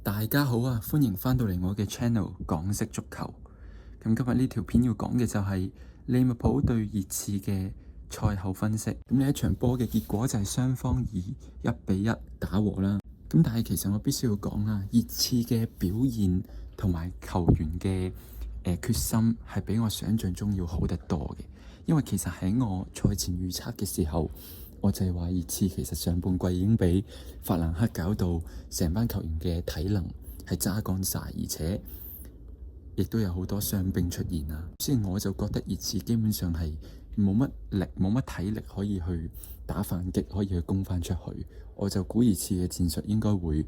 大家好啊，歡迎返到嚟我嘅 channel 港式足球。咁今日呢條片要講嘅就係利物浦對熱刺嘅賽後分析。咁呢一場波嘅結果就係雙方以1-1打和啦。咁但係其實我必須要講啦，熱刺嘅表現同埋球員嘅決心係比我想象中要好得多嘅。因為其實喺我賽前預測嘅時候，我就係話熱刺其實上半季已經俾法蘭克搞到成班球員嘅體能係揸乾晒，而且亦都有好多傷兵出現啦。所以我就覺得熱刺基本上係冇乜力、冇乜體力可以去打反擊，可以去攻翻出去。我就估熱刺嘅戰術應該會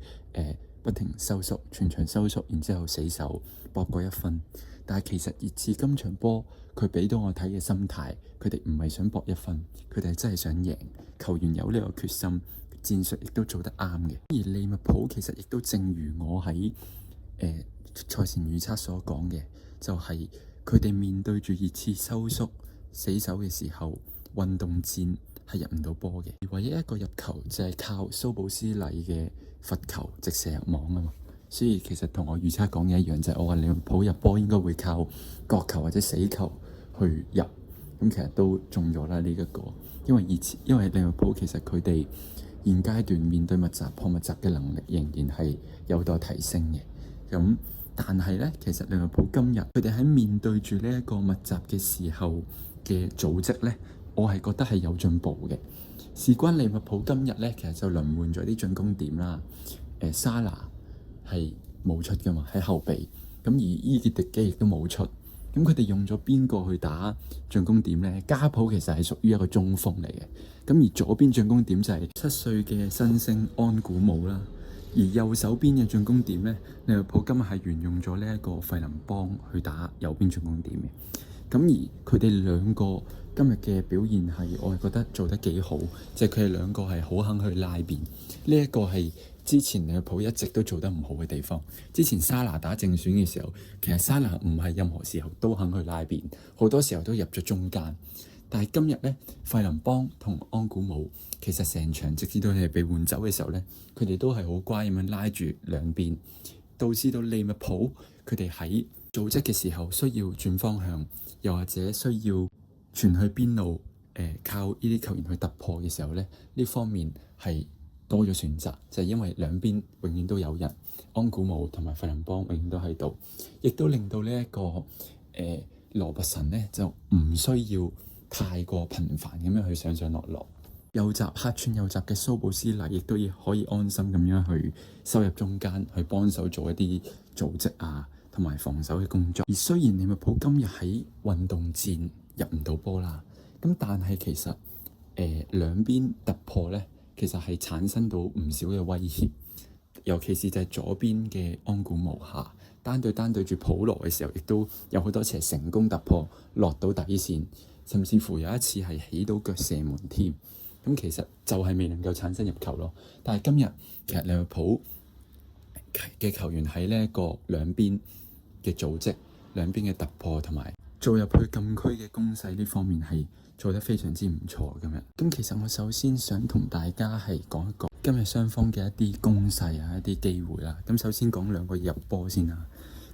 不停收縮，全場收縮，然之後死守搏過一分。但係其實熱刺今場波佢畀到我睇嘅心態，佢哋唔係想搏一分，佢哋係真係想贏。球員有呢個決心，戰術亦都做得啱嘅。而利物浦其實亦都正如我喺賽前預測所講嘅，就係佢哋面對住熱刺收縮死守嘅時候，運動戰係入唔到波嘅。而唯一一個入球就係靠蘇布斯禮嘅罰球直射入網啊嘛。所以其實同我預測講嘅一樣，就係我話利物浦入波應該會靠角球或者死球去入。咁其實都中咗啦呢一個，因為利物浦其實佢哋現階段面對破密集嘅能力仍然係有待提升嘅。咁但係咧，其實利物浦今日佢哋喺面對住呢一個密集嘅時候嘅組織咧，我係覺得係有進步嘅。事關利物浦今日咧，其實就輪換咗啲進攻點啦。沙拿係冇出噶嘛，喺後備。咁而伊傑迪基亦都冇出。咁佢哋用咗邊個去打進攻點呢？加普其實係屬於一個中鋒嚟嘅。咁而左邊進攻點就係7歲嘅新星安古姆啦。而右手邊嘅進攻點呢，利物浦今日係沿用咗呢一個費林邦去打右邊進攻點嘅。咁而佢哋兩個今日嘅表現係，我係覺得做得幾好，即係佢哋兩個係好肯去拉邊。呢一個係之前利物浦一直都做得唔好嘅地方。之前沙拿打正選嘅時候，其實沙拿唔係任何時候都肯去拉邊，好多時候都入咗中間。但係今日呢，費林邦同安古姆其實成場直至到佢哋被換走嘅時候呢，佢哋都係好乖咁樣拉住兩邊，導致到利物浦佢哋喺組織嘅時候需要轉方向，又或者需要傳去邊路，靠呢啲球員去突破嘅時候呢，呢方面係多咗選擇，就係因為兩邊永遠都有人，安古姆同埋費林邦永遠都喺度，亦都令到呢一個羅伯臣呢就唔需要太過頻繁咁樣去上上落落。右閘客串右閘嘅蘇布斯禮亦都可以安心咁樣去收入中間，去幫手做一啲組織啊同埋防守嘅工作。而雖然利物浦今日喺運動戰入唔到波啦，咁但係其實兩邊突破呢，其實係產生到唔少嘅威脅，尤其是就係左邊嘅安古姆下單對住普羅嘅時候，亦都有好多次係成功突破落到底線，甚至乎有一次係起到腳射門添。咁其實就係未能夠產生入球咯。但係今日其實利物浦嘅球員喺呢一個兩邊嘅組織、兩邊嘅突破同埋做入去禁區嘅攻勢呢方面係做得非常之唔錯今日。咁其實我首先想同大家係講一講今日雙方嘅一啲攻勢啊、一啲機會啦。咁首先講兩個入波先啦。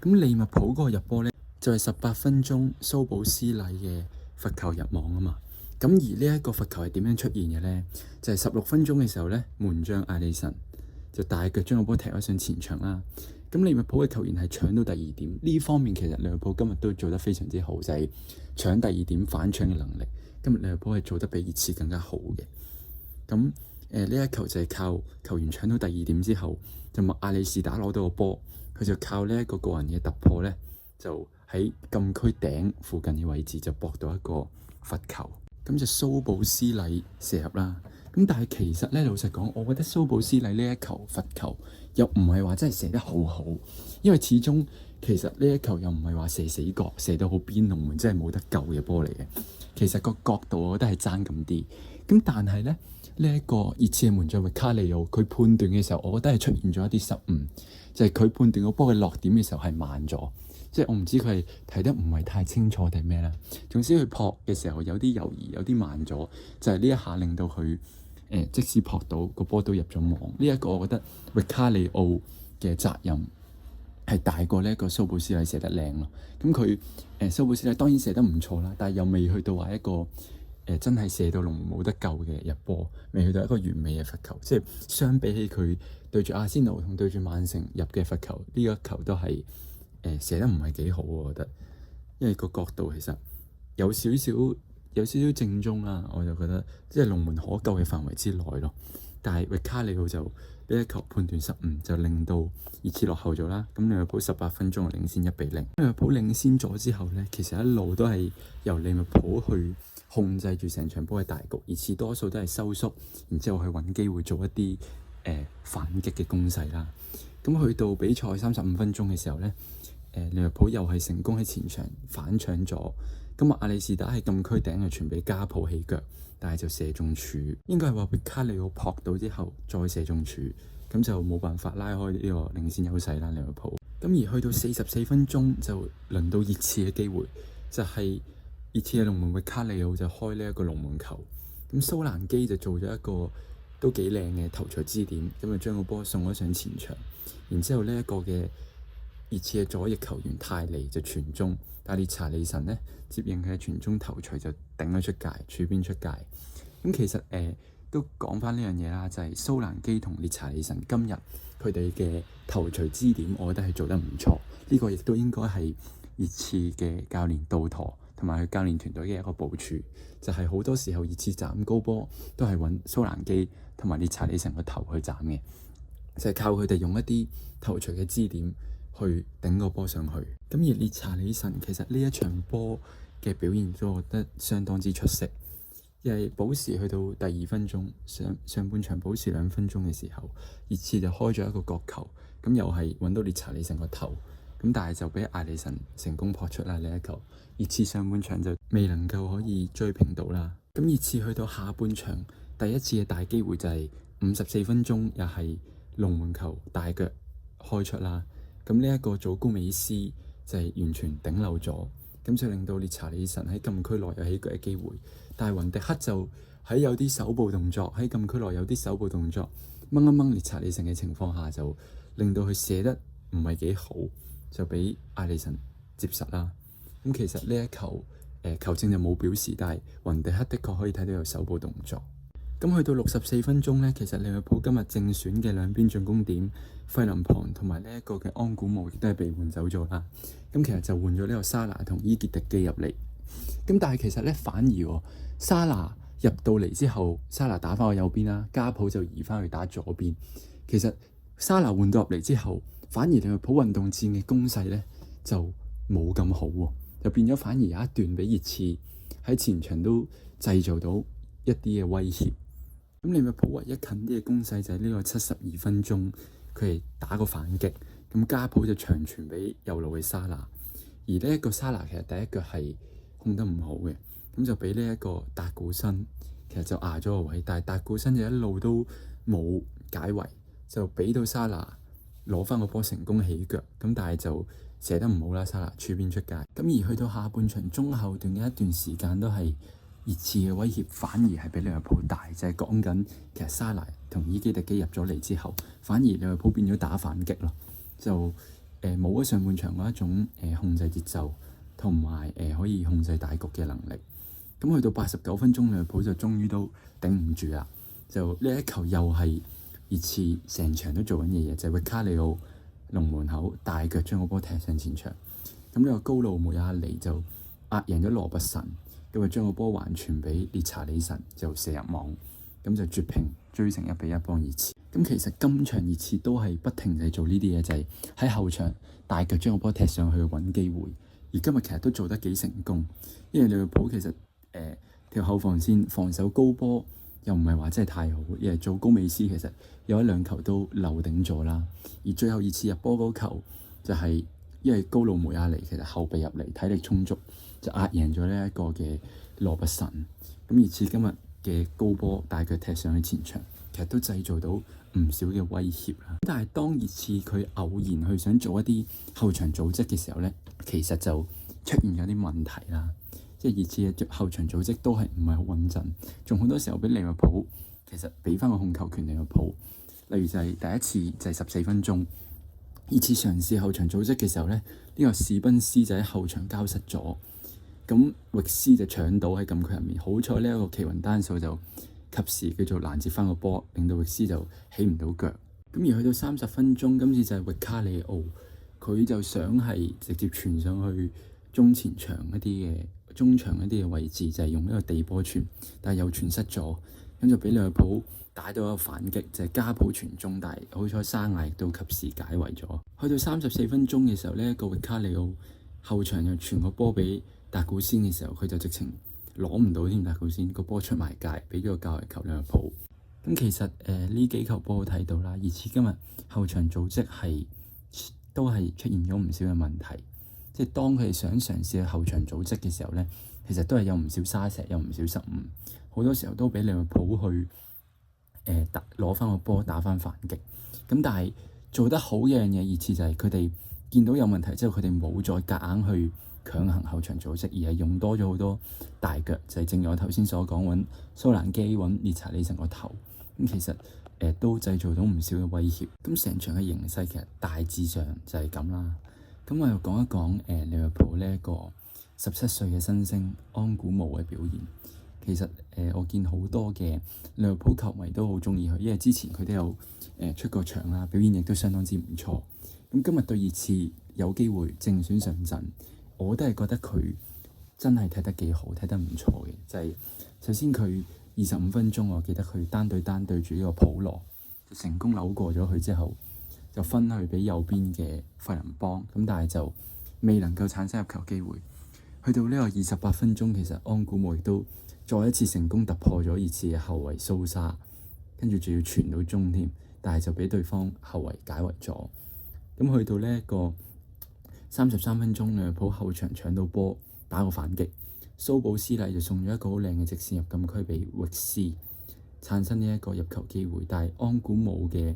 咁利物浦嗰個入波呢，就係18分鐘蘇布斯禮嘅罰球入網啊嘛。咁而呢一個罰球係點樣出現嘅呢？就係16分鐘嘅時候呢，門將艾利臣就大腳將個波踢咗上前場啦。咁利物浦嘅球員係搶到第二點，呢方面其實利物浦今日都做得非常之好，就係搶第二點反搶嘅能力。今日利物浦係做得比熱刺更加好嘅。咁呢一球就係靠球員搶到第二點之後，就麥亞利士打攞到個波，佢就靠呢一個個人嘅突破呢，就喺禁區頂附近嘅位置就搏到一個罰球。咁就蘇布斯禮射入啦。咁但係其實咧，老實講，我覺得蘇布斯禮呢一球罰球又唔係話真係射得好好，因為始終其實呢一球又唔係話射死角，射到好邊龍門，真係冇得救嘅波嚟嘅。其實個角度我覺得係爭咁啲。咁但係咧，呢一個熱刺嘅門將域卡利奧，佢判斷嘅時候，我覺得係出現咗一啲失誤，就係佢判斷個波嘅落點嘅時候係慢咗。即係我唔知佢係睇得唔係太清楚定咩啦。總之佢撲嘅時候有啲猶豫，有啲慢咗，就係呢一下令到佢即使撲到個波都入咗網。呢一個我覺得域卡利奧嘅責任係大過呢一個蘇布斯禮射得靚咯。咁佢蘇布斯禮當然射得唔錯啦，但係又未去到話一個真係射到龍門冇得救嘅入波，未去到一個完美嘅罰球。即係相比起佢對住阿仙奴同對住曼城入嘅罰球，呢一球都係射得唔係幾好，我覺得，因為個角度其實有少少正中啦，我就覺得即係龍門可救嘅範圍之內咯。但係域卡里奧就呢一球判斷失誤，就令到熱刺落後咗啦。咁利物浦18分鐘就領先1-0。利物浦領先咗之後咧，其實一路都係由利物浦去控制住成場波嘅大局，熱刺多數都係收縮，然之後去揾機會做一啲反擊嘅攻勢啦。咁去到比賽35分鐘嘅時候咧，利物浦又係成功喺前場反搶咗。咁阿里士打喺禁區頂嘅傳俾加普起腳，但係就射中柱，應該係話域卡里奧撲到之後再射中柱，咁就冇辦法拉開呢個領先優勢啦。利物浦咁而去到44分鐘就輪到熱刺嘅機會，就係熱刺嘅龍門域卡里奧就開呢一個龍門球，咁蘇蘭基就做咗一個都幾靚嘅頭槌支點，咁就將個波送咗上前場，然之後呢一個嘅熱刺嘅左翼球員泰利就傳中，但列查利神呢接應佢嘅傳中頭槌就頂咗出界，柱邊出界。咁其實都講翻呢樣嘢啦，就係蘇蘭基同列查利神今日佢哋嘅頭槌支點，我覺得係做得唔錯。呢個亦都應該係熱刺嘅教練杜陀同埋佢教練團隊嘅一個部署，就係好多時候熱刺斬高波都係揾蘇蘭基同埋列查利神個頭去斬嘅，就係靠佢哋用一啲頭槌嘅支點去頂個波上去。咁而列查利神其實呢一場波嘅表現都我覺得相當之出色，因為補時去到第2分鐘，上半場補時2分鐘嘅時候，熱刺就開咗一個角球，咁又係揾到列查利神個頭，咁但係就俾艾利神成功撲出啦呢一球。熱刺上半場就未能夠可以追平到啦。咁熱刺去到下半場第一次嘅大機會就係54分鐘，又係龍門球大腳開出啦。咁呢一個祖高美斯就係完全頂漏咗，咁就令到列查利神喺禁區內有起腳嘅機會，但係雲迪克就喺有啲手部動作，喺禁區內有啲手部動作掹一掹列查利神嘅情況下，就令到佢射得唔係幾好，就俾艾利神接實啦。咁其實呢一球球證就冇表示，但係雲迪克的確可以睇到有手部動作。咁去到64分鐘呢，其實利物浦今日正選嘅兩邊進攻點費林龐同埋呢一個嘅安古姆亦都係被換走咗啦。咁其實就換咗呢個沙拿同伊傑迪基入嚟。咁但係其實咧反而沙拿入到嚟之後，沙拿打翻去右邊啦，加普就移翻去打左邊。其實沙拿換到入嚟之後，反而利物浦運動戰嘅攻勢咧就冇咁好喎，就變咗反而有一段俾熱刺喺前場都製造到一啲嘅威脅。咁利物浦唯一近啲嘅攻勢就係呢個72分鐘，佢係打個反擊，咁加普就長傳俾右路嘅沙拿，而呢一個沙拿其實第一腳係控得唔好嘅，咁就俾呢一個達古森其實就壓咗個位，但係達古森就一路都冇解圍，就俾到沙拿攞翻個波成功起腳，咁但係就射得唔好啦，沙拿柱邊出界。咁而去到下半場中後段嘅一段時間都係熱刺嘅威脅反而係比利物浦大，就係講緊其實沙拿同伊基迪基入咗嚟之後，反而利物浦變咗打反擊咯，就冇咗上半場嗰一種控制節奏同埋可以控制大局嘅能力。咁去到89分鐘，利物浦就終於都頂唔住啦，就呢一球又係熱刺成場都做緊嘅嘢，就係域卡里奧龍門口大腳將個波踢上前場，咁呢個高路梅亞尼就壓贏咗羅拔臣。咁就將個波還傳俾列查理神就射入網，咁就絕平追成1-1幫熱刺。咁其實今場熱刺都係不停地做呢啲嘢，就係喺後場大腳將個波踢上去揾機會。而今日其實都做得幾成功，因為利物浦其實條後防線防守高波又唔係話真係太好，因為做高美斯其實有1-2球都漏頂咗啦。而最後熱刺入波嗰球就係因為高路梅亞尼其實後備入嚟體力充足，就壓贏咗呢一個嘅羅拔臣。咁熱刺今日嘅高波大腳踢上去前場，其實都製造到唔少嘅威脅啦。但係當熱刺佢偶然去想做一啲後場組織嘅時候咧，其實就出現咗啲問題啦。即係熱刺嘅後場組織都係唔係好穩陣，仲好多時候俾利物浦其實俾翻個控球權利物浦。例如就係第一次就係14分鐘，熱刺嘗試後場組織嘅時候咧，呢個史賓斯就喺後場交失咗，咁域斯就搶到喺禁區入面，好彩呢一個奇雲丹素就及時叫做攔截翻個波，令到域斯就起唔到腳。咁而去到30分鐘，今次就係域卡里奧，佢就想係直接傳上去中場一啲嘅位置，就係用呢個地波傳，但係又傳失咗，咁就俾利物浦打到一個反擊，就係加普傳中，但係好彩沙亞亦都及時解圍咗。去到34分鐘嘅時候，呢一個域卡里奧後場又傳個波俾達古仙嘅時候，佢就直情攞唔到添，達古仙個波出埋界，俾咗個界外球利物浦。咁其實呢幾球波睇到啦，熱刺今日後場組織都係出現咗唔少嘅問題，即係當佢哋想嘗試去後場組織嘅時候咧，其實都係有唔少沙石，有唔少失誤，好多時候都俾利物浦去攞翻個波打翻反擊。咁但係做得好嘅一樣嘢，熱刺就係佢哋見到有問題之後，佢哋冇再夾硬去強行後場組織，而係用多咗好多大腳，就係正如我頭先所講，揾蘇蘭基揾列查理神個頭。咁其實都製造到唔少嘅威脅。咁成場嘅形勢其實大致上就係咁啦。咁我又講一講利物浦呢一個17歲嘅新星安古姆嘅表現。其實我見好多嘅利物浦球迷都好鍾意佢，因為之前佢都有出過場啦，表現亦都相當之唔錯。咁今日對熱刺有機會正選上陣，我都係覺得佢真係踢得幾好，踢得唔錯嘅。就係首先佢25分鐘，我記得佢單對單對住呢個普羅，就成功扭過咗佢之後，就分去俾右邊嘅費林邦，咁但係就未能夠產生入球機會。去到呢個28分鐘，其實安古姆亦都再一次成功突破咗熱刺嘅後衞蘇沙，跟住仲要傳到中添，但係就俾對方後衞解圍咗。咁去到呢一個33分鐘，利物浦後場搶到波，打個反擊。蘇布斯利就送咗一個好靚嘅直線入禁區俾域斯，產生呢一個入球機會。但係安古姆嘅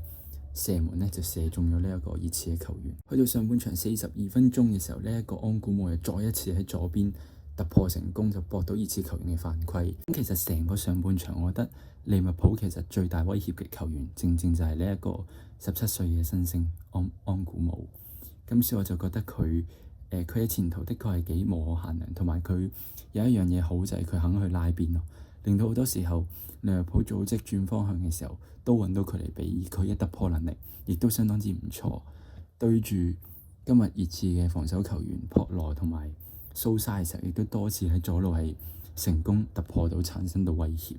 射門呢，就射中咗呢一個熱刺嘅球員。去到上半場42分鐘嘅時候，呢一個安古姆又再一次喺左邊突破成功，就搏到熱刺球員嘅犯規。咁其實成個上半場，我覺得利物浦其實最大威脅嘅球員，正正就係呢一個17歲嘅新星安古姆。咁所以我就覺得佢喺前途的確係幾無可限量，同埋佢有一樣嘢好就係佢肯去拉邊咯，令到好多時候利物浦組織轉方向嘅時候都揾到佢嚟比，而佢嘅突破能力亦都相當之唔錯。對住今日熱刺嘅防守球員博羅同埋蘇沙嘅時候，亦都多次喺左路係成功突破到，產生到威脅。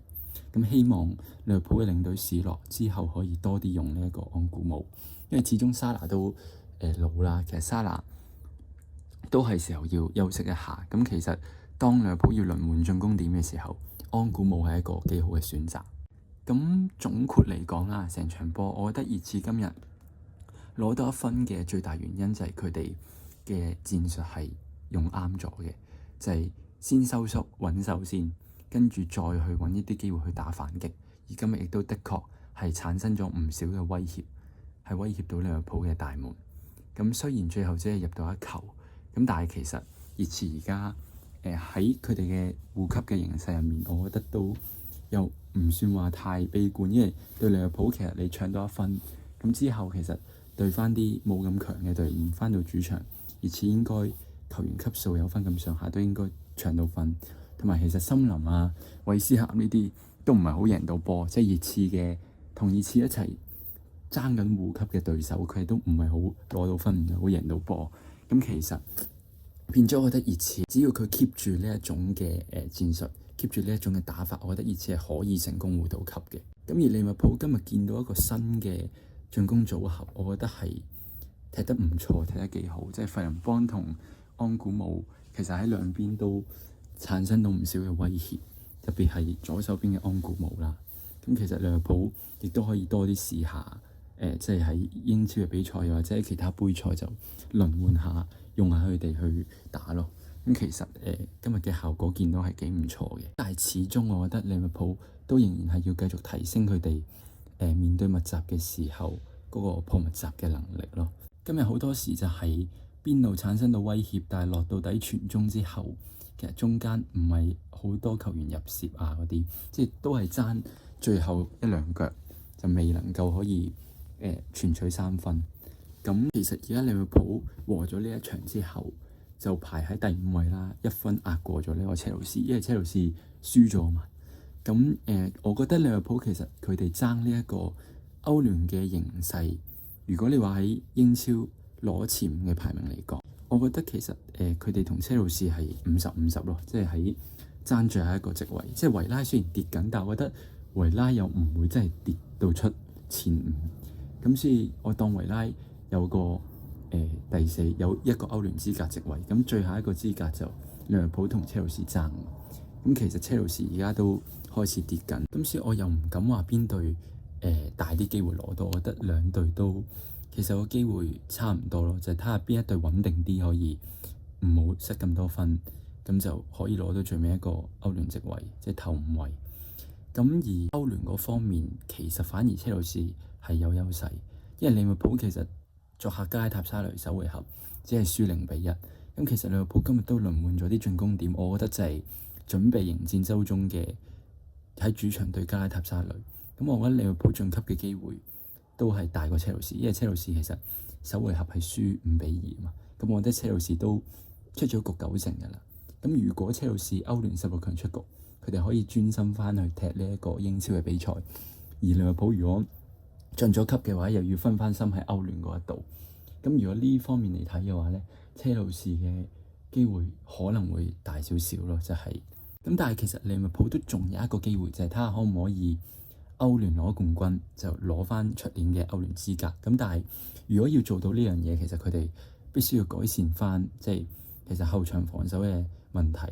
咁希望利物浦嘅領隊史諾之後可以多啲用呢一個安古姆，因為始終沙拿都老啦，其實沙拿都係時候要休息一下。咁其實當利物浦要輪換進攻點嘅時候，安古姆係一個幾好嘅選擇。咁總括嚟講啦，成場波我覺得熱刺今日攞到1分嘅最大原因就係佢哋嘅戰術係用啱咗嘅，就係先收縮穩守先，跟住再去揾一啲機會去打反擊。而今日亦都的確係產生咗唔少嘅威脅，係威脅到利物浦嘅大門。咁雖然最後只係入到1球，咁但係其實熱刺而家喺佢哋嘅護級嘅形勢入面，我覺得都又唔算話太悲觀，因為對利物浦其實你搶到1分，咁之後其實對翻啲冇咁強嘅隊員翻到主場，熱刺應該球員級數有分咁上下，都應該搶到分。同埋其實森林啊、韋斯咸呢啲都唔係好贏到波，即係熱刺嘅同熱刺一齊爭緊護級嘅對手，佢哋都唔係好攞到分，唔係好贏到波。咁其實變咗，我覺得熱刺只要佢 keep 住呢一種嘅戰術，keep 住呢一種嘅打法，我覺得熱刺係可以成功護到級嘅。咁而利物浦今日見到一個新嘅進攻組合，我覺得係踢得唔錯，踢得幾好。即係費林邦同安古姆，其實喺兩邊都產生到唔少嘅威脅，特別係左手邊嘅安古姆啦。咁其實利物浦亦都可以多啲試下，即係喺英超嘅比賽，又或者其他杯賽就輪換下，用下佢哋去打咯。咁其實今日嘅效果見到係幾唔錯嘅，但係始終我覺得利物浦都仍然係要繼續提升佢哋面對密集嘅時候嗰個破密集嘅能力咯。今日好多時就係邊路產生到威脅，但係落到底傳中之後，其實中間唔係好多球員入攝啊嗰啲，即係都係爭最後1-2腳就未能夠可以傳取3分。咁其實而家利物浦和咗呢一場之後，就排喺第5位啦，1分壓過咗呢個車路士，因為車路士輸咗嘛。咁我覺得利物浦其實佢哋爭呢一個歐聯嘅形勢，如果你話喺英超攞前5嘅排名嚟講，我覺得其實佢哋同車路士係50-50咯，即係喺爭最後一個職位。即係維拉雖然跌緊，但我覺得維拉又唔會真係跌到出前5。咁所以我當維拉有個第4，有一個歐聯資格席位，咁最後一個資格就利物浦同車路士爭。咁其實車路士而家都開始跌緊，咁所以我又唔敢話邊隊大啲機會攞到，我覺得兩隊都其實個機會差唔多咯，就係睇下邊一隊穩定啲，可以唔好失咁多分，咁就可以攞到最尾一個歐聯席位，即係頭5位。咁而歐聯嗰方面，其實反而車路士係有優勢，因為利物浦其實作客加拉塔沙雷首回合只係輸0-1。咁其實利物浦今日都輪換咗啲進攻點，我覺得就係準備迎戰周中嘅喺主場對加拉塔沙雷。咁我覺得利物浦晉級嘅機會都係大過車路士，因為車路士其實首回合係輸5-2嘛。咁我覺得車路士都出咗局90%㗎啦。咁如果車路士歐聯16強出局，佢哋可以專心翻去踢呢一個英超嘅比賽，而利物浦如果進咗級嘅話，又要分翻心喺歐聯嗰一度。咁如果呢方面嚟睇嘅話咧，車路士嘅機會可能會大少少咯，就係咁。但係其實利物浦都仲有一個機會，就係睇下可唔可以歐聯攞冠軍，就攞翻出年嘅歐聯資格。咁但係如果要做到呢樣嘢，其實佢哋必須要改善翻，即係其實後場防守嘅問題，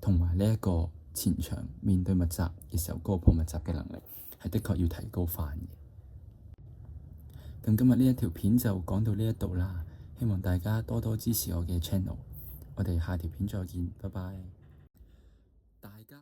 同埋呢一個前場面對密集嘅時候嗰個破密集嘅能力，係的確要提高翻嘅。咁今日呢一條片就講到呢一度啦，希望大家多多支持我嘅 channel，我哋下條片再見，拜拜。大家